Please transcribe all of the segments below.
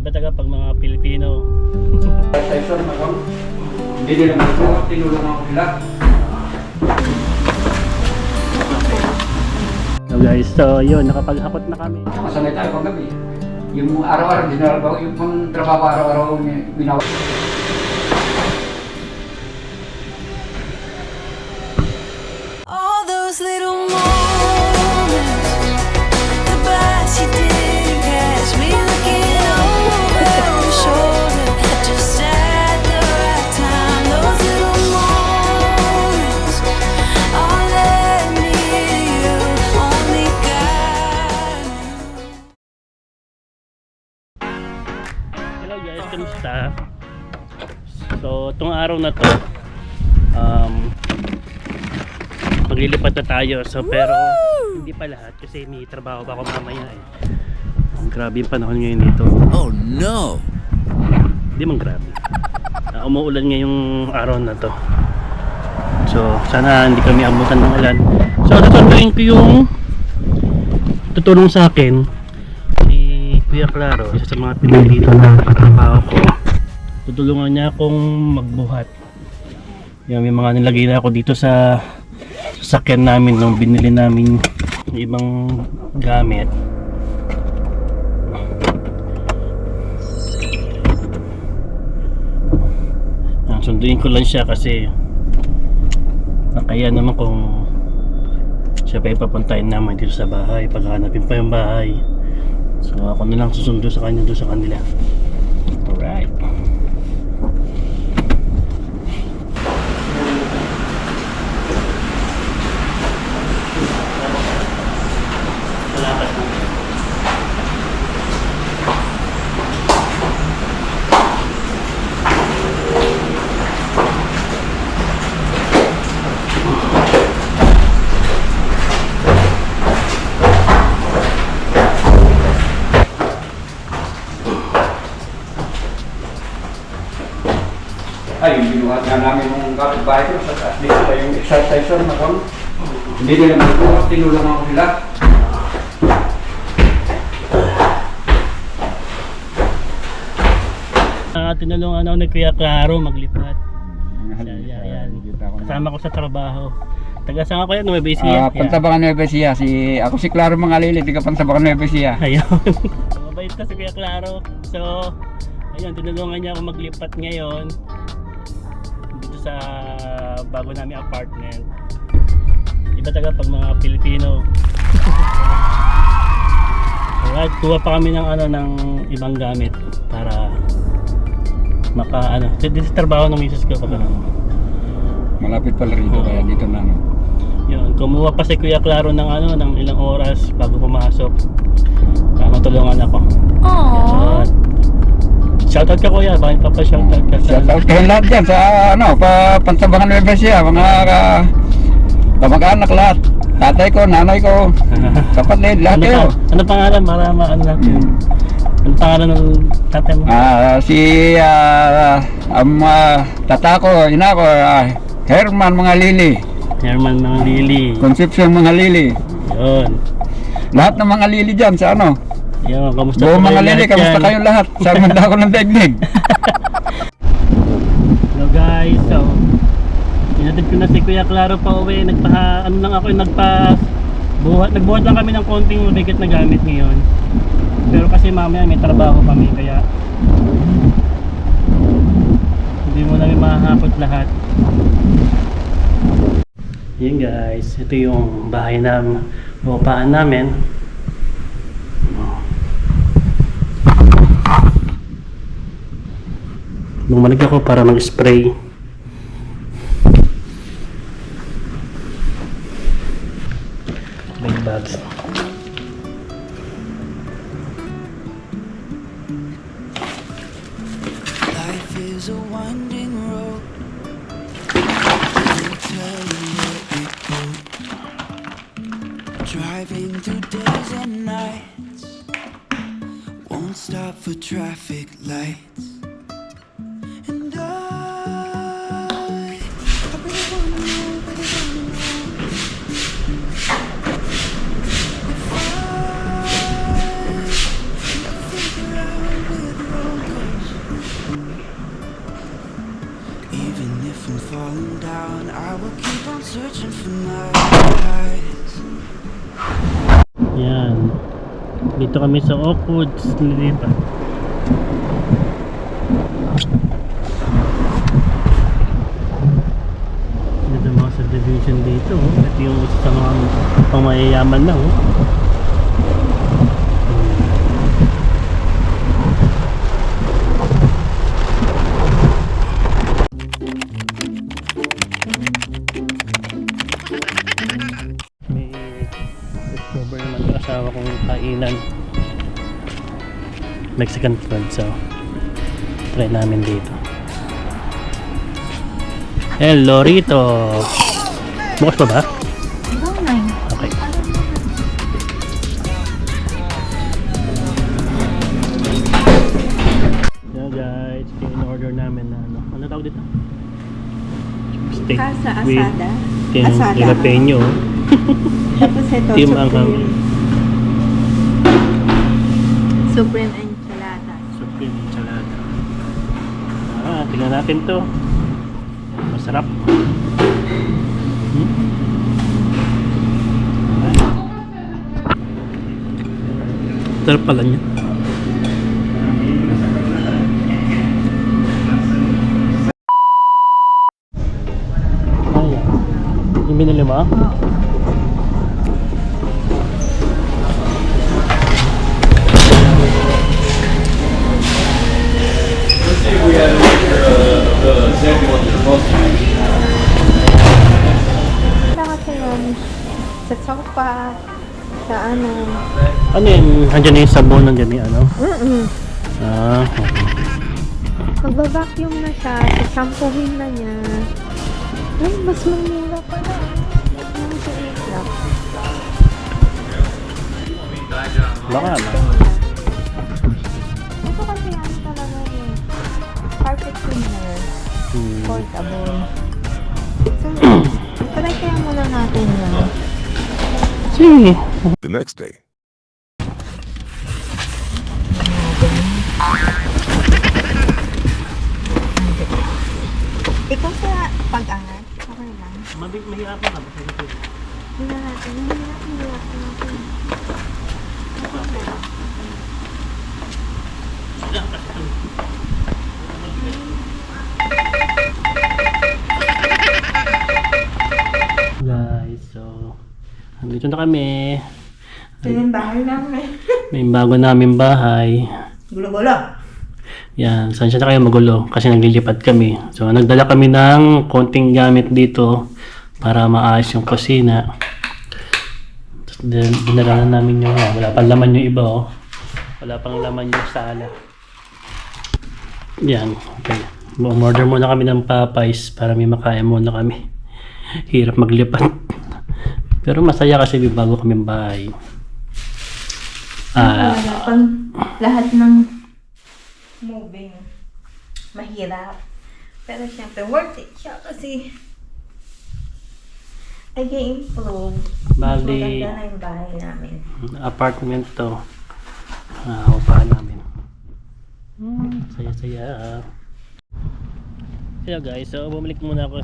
Iba talaga pag mga Pilipino. Session na kung hindi nila magbuhat, tinulungan ko sila. So guys, so yun, nakapaghakot na kami. Masanay tayo pag gabi. Yung araw-araw, yung pang trabaho araw-araw, binawa. All those little moments, the bus you didn't catch me looking over your shoulder, just at the right time. Those little moments all led me to you, only God knew. Hello guys, kamusta? So, itong araw na to, maglilipat na tayo. So, pero hindi pa lahat kasi may trabaho pa ako mamaya eh. Grabe yung panahon ngayon dito. Oh no! Hindi man grabe. Umuulan ngayong araw na to. So, sana hindi kami abutan ng ulan. So, tuturuin ko yung tutulong sa akin si Kuya Claro, isa sa mga pinili dito na katrabaho ko. Tutulungan niya akong magbuhat. Yan, may mga nilagay na ako dito sa sasakyan namin nung binili namin yung ibang gamit. Sunduin ko lang siya kasi nakaya naman kung siya pa ipapuntahin naman dito sa bahay, paghahanapin pa yung bahay. So ako na lang susundo sa kanya doon sa kanila. Alright. Ay, yung binuhat nga namin ng kapitbahay ko sa taas dito, yung exercise na kung hindi nila magbuhat, tinulungan ko sila. Tinulungan ako ni Kuya Claro maglipat. Yan. Kasama ko sa trabaho. Taga saan ako yan? Nueva Ecija. Pantabangan Nueva Ecija. Ako si Claro Mangalili, taga Pantabangan Nueva Ecija. Ayun. Mabait ka si Kuya Claro. So, ayun, tinulungan niya ako maglipat ngayon dito sa bago namin apartment. Iba talaga pag mga Pilipino. Alright, kuha pa kami ng ng ibang gamit para dito sa trabaho ng misis ko pag Malapit pala rito, kaya dito na. Yun, kumuha pa si Kuya Claro ng ng ilang oras bago pumasok. Para matulungan ako. Aww. Shoutout ka Kuya, bakit pa shoutout ka sa Shoutout kayong lahat dyan sa Pantabangan Nueva Ecija, mga kamag-anak lahat. Tatay ko, nanay ko, kapatid, lahat kayo. Ano pangalan? Marama, natin. Ano pangalan ng tatay mo? Tata ko, ina ko, Herman Mangalili. Herman Mangalili. Concepcion Mangalili. Yun. Lahat ng mga lili dyan sa Yun, kamusta buong po mga kayo lili, lahat kamusta dyan? kayong lahat? Sa manda ko ng daigdig. Hello guys, so inatid ko na si Kuya Claro pa uwi. Nagbuhat lang kami ng konting mabigat na gamit ngayon. Pero kasi mamaya may trabaho kami kaya hindi mo namin mahahapot lahat. Yun guys, ito yung bahay namin, bupaan namin. Bumalik ako para mag-spray. Big bags. Life is a winding road. Can't tell you where it goes. Driving through days and nights. Won't stop for traffic lights. And I really wanna know, really wanna know if I can figure out where the road falling down, I will keep on searching for my eyes. Yan. Dito kami sa Oakwoods, lilipat. Ito mga subdivision dito. Oh. Ito yung isa sa mga pangmayayaman na. Oh. May discover naman yung asawa kong kainan. Mexican food, so try namin dito. Hello Rito! Bukas pa ba? Okay. Yeah guys, ito yung in-order namin na ano tawag dito? Steak Casa with asada. Tim Asada. Jalapeño. Tapos ito, Tim Anghang. Supreme enchilada. Supreme enchilada. Tingnan natin to. Masarap. Sarap pala niya. Ayan. Yung binili mo? Wala kasi yun. Sa sofa. Sa ano. Ano yun? Andyan yung sabon, andyan yung ano? Okay. Magbabacuum na siya. Sasampuhin na niya. Ay, mas mamura pala. Ang siit lang. Baka ano? Ito kasi ano talaga yun. Carpet cleaner. Portable. So, try kaya muna natin yun. Sige. The next day. Ikaw sa pag-angat, okay lang. Mahirapan ka ba? Hindi natin, mahirap natin. Guys, so andito na kami. Ito yung bahay namin. May bago namin bahay. Gulo-gulo. Yan, saan siya na kayo magulo kasi naglilipat kami. So nagdala kami ng konting gamit dito para maayos yung kusina. Tapos dinala na namin yung wala pang laman yung iba oh. Wala pang laman yung sala. Yan, okay. Order muna kami ng Popeyes para may makain muna kami. Hirap maglipat. Pero masaya kasi may bago kaming bahay. Pag lahat ng moving, mahirap. Pero syempre, worth it siya kasi nag-i-improve. Mas Bali, maganda na yung bahay namin. apartment to. Upahan namin. Saya-saya. Hello guys, so bumalik muna ako.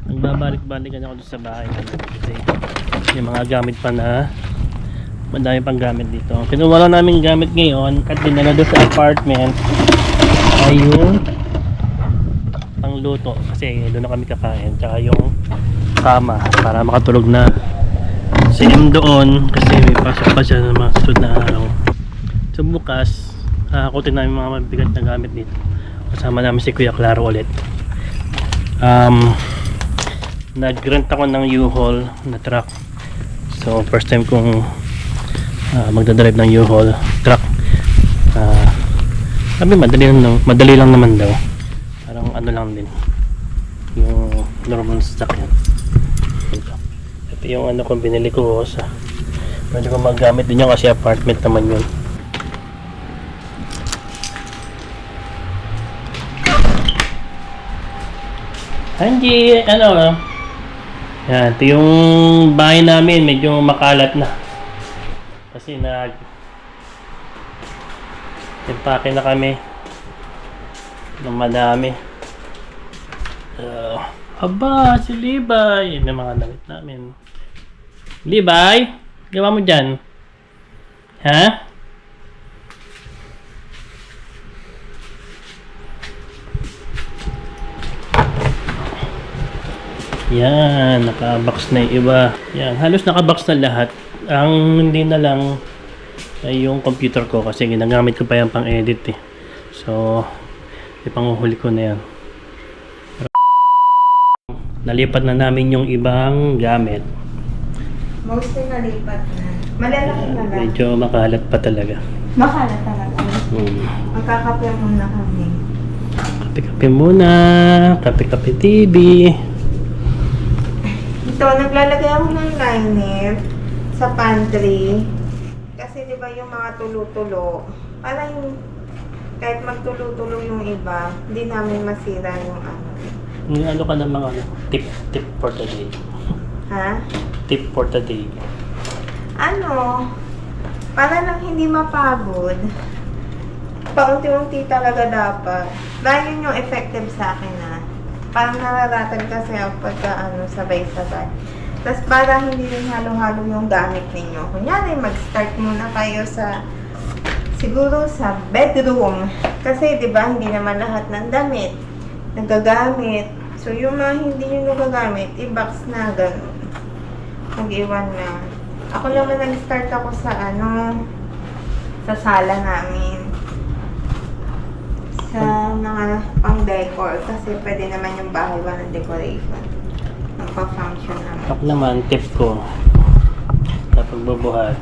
Nagbabalik-balikan ako doon sa bahay namin kasi yung mga gamit pa na madami pang gamit dito. Kinuha lang namin gamit ngayon at dinala doon sa apartment ay yung pangluto kasi doon na kami kakain tsaka yung kama para makatulog na si M doon kasi may pasok pa siya ng mga susunod na araw. So bukas hakutin namin mga mabigat na gamit dito kasama namin si Kuya Claro ulit. Nag-rent ako ng U-Haul na truck, so first time kong magdadrive ng U-Haul truck. Sabi madali lang naman daw, parang ano lang din yung normal sasakyan. Ito yung ano kung binili ko sa pwede ko magamit din yun kasi apartment naman yun. Angie, ano yan, ito yung bahay namin medyo makalat na kasi impake na kami ng madami. Aba, si Libay. May mga damit namin. Libay, gawa mo dyan. Ha? Yan, naka-box na yung iba. Yan, halos naka-box na lahat. Ang hindi na lang ay yung computer ko kasi ginagamit ko pa yan pang edit eh. So, ipanguhuli ko na yan. Nalipat na namin yung ibang gamit. Mostly nalipat na. Malalaki na lang. Medyo makalat pa talaga. Makalat talaga. Magkakape muna kami. Kape-kape muna. Kape-kape TV. Ito, naglalagay ako ng liner sa pantry. Kasi di ba yung mga tulo-tulo, para yung kahit magtulo-tulo yung iba, hindi namin masira yung ano. Ano ka ng mga tip for the day? Ha? Tip for the day. Ano? Para lang hindi mapagod. Paunti-unti talaga dapat. Dahil yun yung effective sa akin na. Parang nararatag kasi ako pagka sabay-sabay. Tapos para hindi rin halo-halo yung gamit ninyo. Kunyari, mag-start muna kayo siguro sa bedroom. Kasi di ba hindi naman lahat ng damit nagagamit. So yung mga hindi nyo nagagamit, i-box na ganun. Mag-iwan lang. Ako naman nag-start ako sa sa sala namin. Sa mga pang-decor kasi pwede naman yung bahay walang decoration. Magpa-function naman. Ako naman, tip ko. Kapag bubuhat,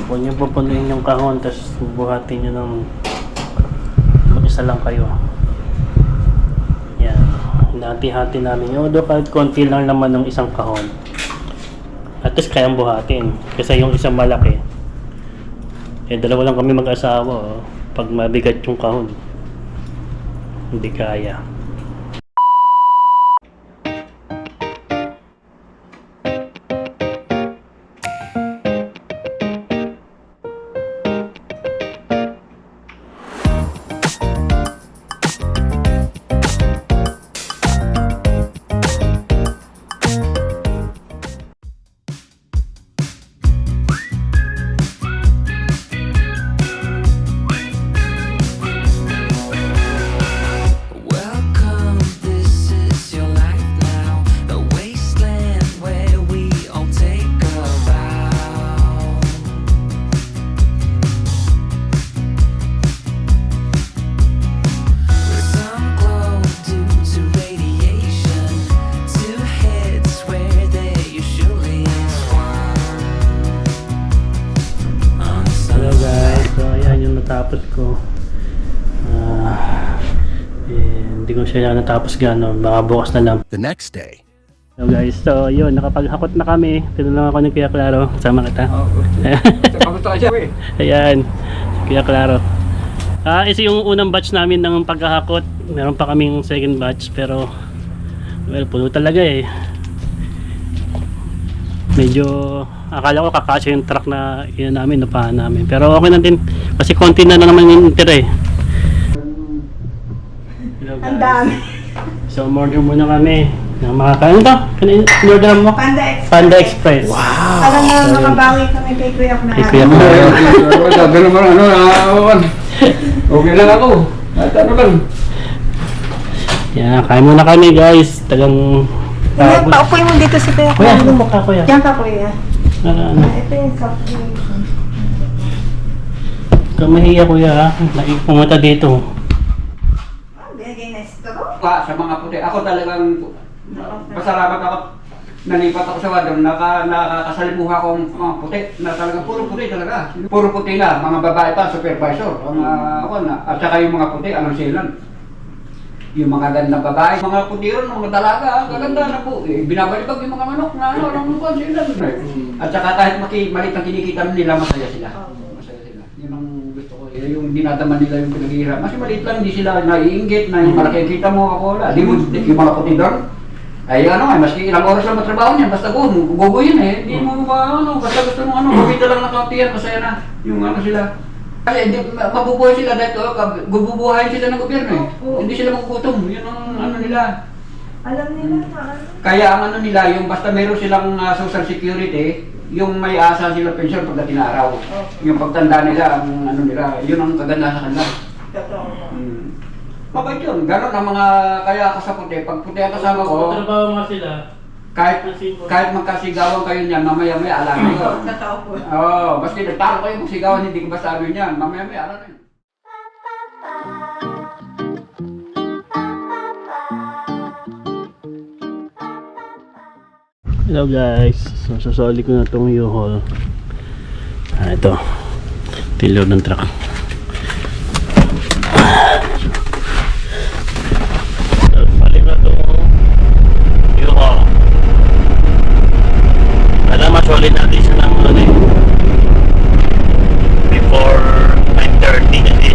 huwag nyo pupunuin yung kahon, tapos bubuhatin nyo ng mag-isa lang kayo. Yan. Hati-hati namin yun. Although kahit konti lang naman ng isang kahon. At least kayang buhatin. Kasi yung isang malaki. Dalawa lang kami mag-asawa. Oh. Pag mabigat yung kahon, hindi kaya. Welcome, this is your life now. A wasteland where we all take a vow. Some glow due to radiation. Two heads where there usually is one. Hello guys, so ayan yung natapos ko. Hindi ko siya natapos gano'n, baka bukas na lang. The next day. Hello guys, so yun, nakapaghakot na kami. Tinulungan ako ng Kuya Claro, sama kita. Kamusta ka siya, eh? Ayan, Kuya Claro. Ito yung unang batch namin ng paghahakot. Meron pa kaming second batch, pero well, puno talaga eh. Medyo akala ko kakasya yung truck na yun namin, napahan namin. Pero okay na din, kasi konti na naman yung tira eh. Hello guys. Ang dami. So, order muna kami ng mga ano to? In-order mo? Panda Express. Panda Express. Alam na, makabawi kami kay Kuya na. Kay Kuya Sabi naman, okay lang ako. At ano lang. Yan, kain muna kami guys. Tagang Kuya, paupuin mo dito si Kuya. Kuya, ano mo ka Kuya? Diyan ka, Kuya. Ano? Ito yung soft drink. Kamahiya Kuya ha. Pumunta dito. Binigay na straw. Sa mga puti, ako talagang pasalamat ako. Nalipat ako sa wadon, nakakasalimuha akong puti, na talagang puro puti talaga. Puro puti na, mga babae pa, supervisor, ako na. At saka yung mga puti, anong silan? Yung mga gandang babae, mga puti ron, mga dalaga, kaganda na po. Binabalibag yung mga manok na anong silan. At saka kahit malit ang kinikita nila, masaya sila. Masaya sila. Yun ang gusto ko. Yung dinadaman nila yung pinaghihirap. Kasi maliit lang, hindi sila naiinggit na yung malaki kita mo ako wala. Di mo, yung mga puti doon. Ay maski ilang oras lang matrabaho niyan, basta gugo yun eh. Hindi mo basta gusto mo kumita lang ng kauntiyan, masaya na. Yung sila. Kasi mabubuhay sila dahil gububuhayin sila ng gobyerno eh. Hindi sila magugutom, yun ang nila. Alam nila na ano. Kaya ang ano nila, yung basta meron silang social security, yung may asa sila pension pagdating na araw. Yung pagtanda nila, ang ano nila, yun ang kaganda sa kanila. Totoo. Mabait yun, gano'n ang mga, kaya ako sa puti, pag puti ang kasama ko, Trabaho nga sila. kahit magkasigawan kayo niyan, mamaya-maya alam nyo. Totoo po. Oo, maski nagtalo kayo magsigawan, hindi ko basta ano niyan, mamaya-maya alam nyo. Hello guys, so sasoli ko na itong U-Haul. Ito yung ng truck. Balik na itong U-Haul. Alam, masoli natin siya ng ano eh, before 9:30 kasi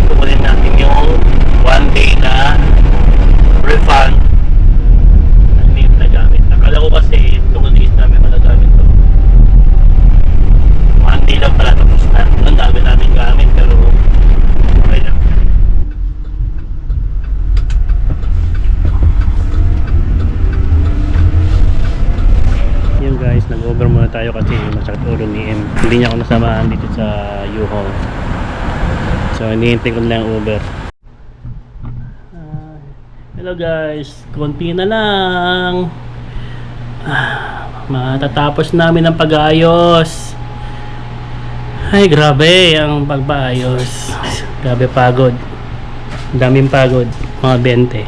kukunin natin yung 1 day na refund. Akala ko kasi tungkol days namin magagamit to. Monday lang pala tapos na. Ang dami namin gamit pero okay lang. Yun guys, nag-over muna tayo kasi masakit ulo ni M. Hindi niya ako nasamahan dito sa U-Haul. So hinihintay ko na lang Uber. Hello guys, konti na lang. Matatapos namin ang pag-aayos. Ay grabe ang pagpaayos. Grabe pagod. Daming pagod. Mga 20.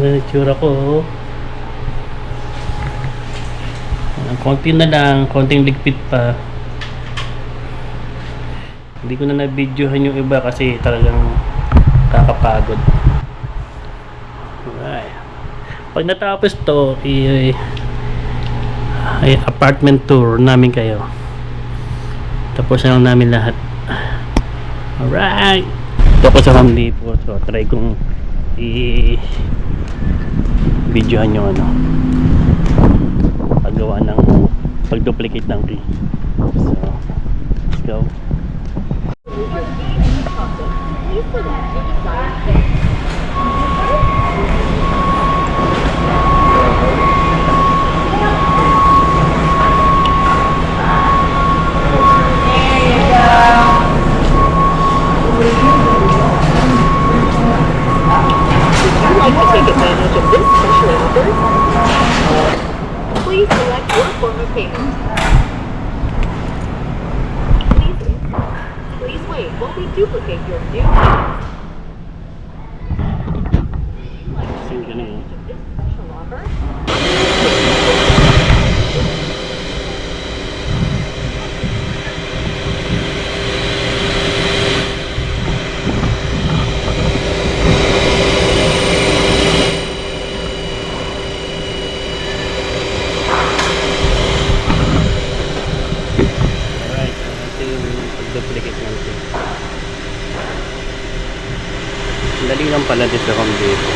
Natsura ko. Konti na lang. Konting ligpit pa. Hindi ko na na-videohan yung iba kasi talagang kakapagod. Alright. Pag natapos to, ay apartment tour namin kayo. Tapos na lang namin lahat. Alright. Ito ko sa Home Depot. So, try kong i-videohan yung ano. Paggawa ng pag-duplicate ng key. So, let's go. Please select your form of payment. Please wait while we duplicate your new payment. Sing ganun. This special offer. Alright, ito yung pag-duplicate natin. Dali lang pala dito sa Home Depot.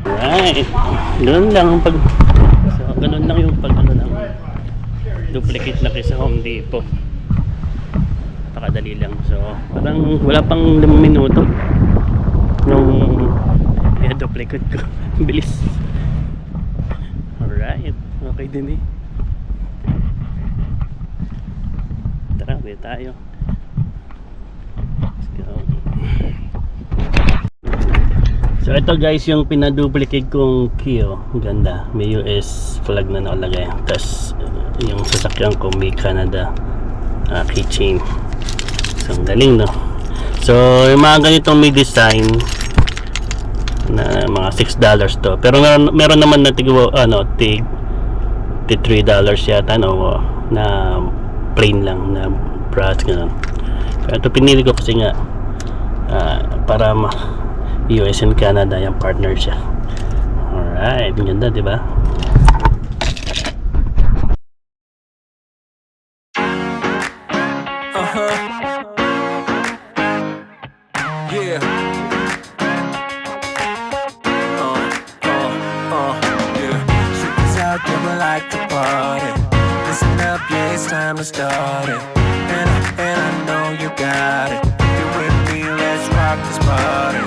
Alright, ganun lang ang pag ganun lang yung pag ano ng duplicate na kayo sa Home Depot. Pakadali lang. So parang wala pang 5 minuto nung i-duplicate ko. Bilis. Alright, okay din eh. Tara, uwi tayo. Let's go. So ito guys yung pinaduplicate kong key, oh. Ganda, may US flag na nakalagay. Tapos yung sasakyan ko may Canada keychain. So ang galing, no? So yung mga ganitong may design na mga $6 to. Pero meron naman na tig $3 yata, no? Na plain lang na brass ganun. Pero ito pinili ko kasi nga para US and Canada yung partner siya. Alright, ganda, diba? time to start it. And I know you got it. If you're with me, let's rock this party.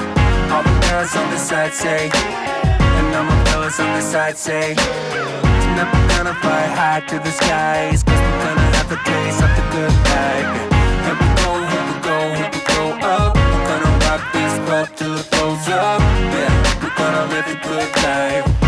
All the girls on the side say, and all my fellas on the side say, tonight we're gonna fly high to the skies, 'cause we're gonna have a taste of the good life. Here we go, here we go, here we go up. We're gonna rock this club till it goes up. Yeah, we're gonna live a good life.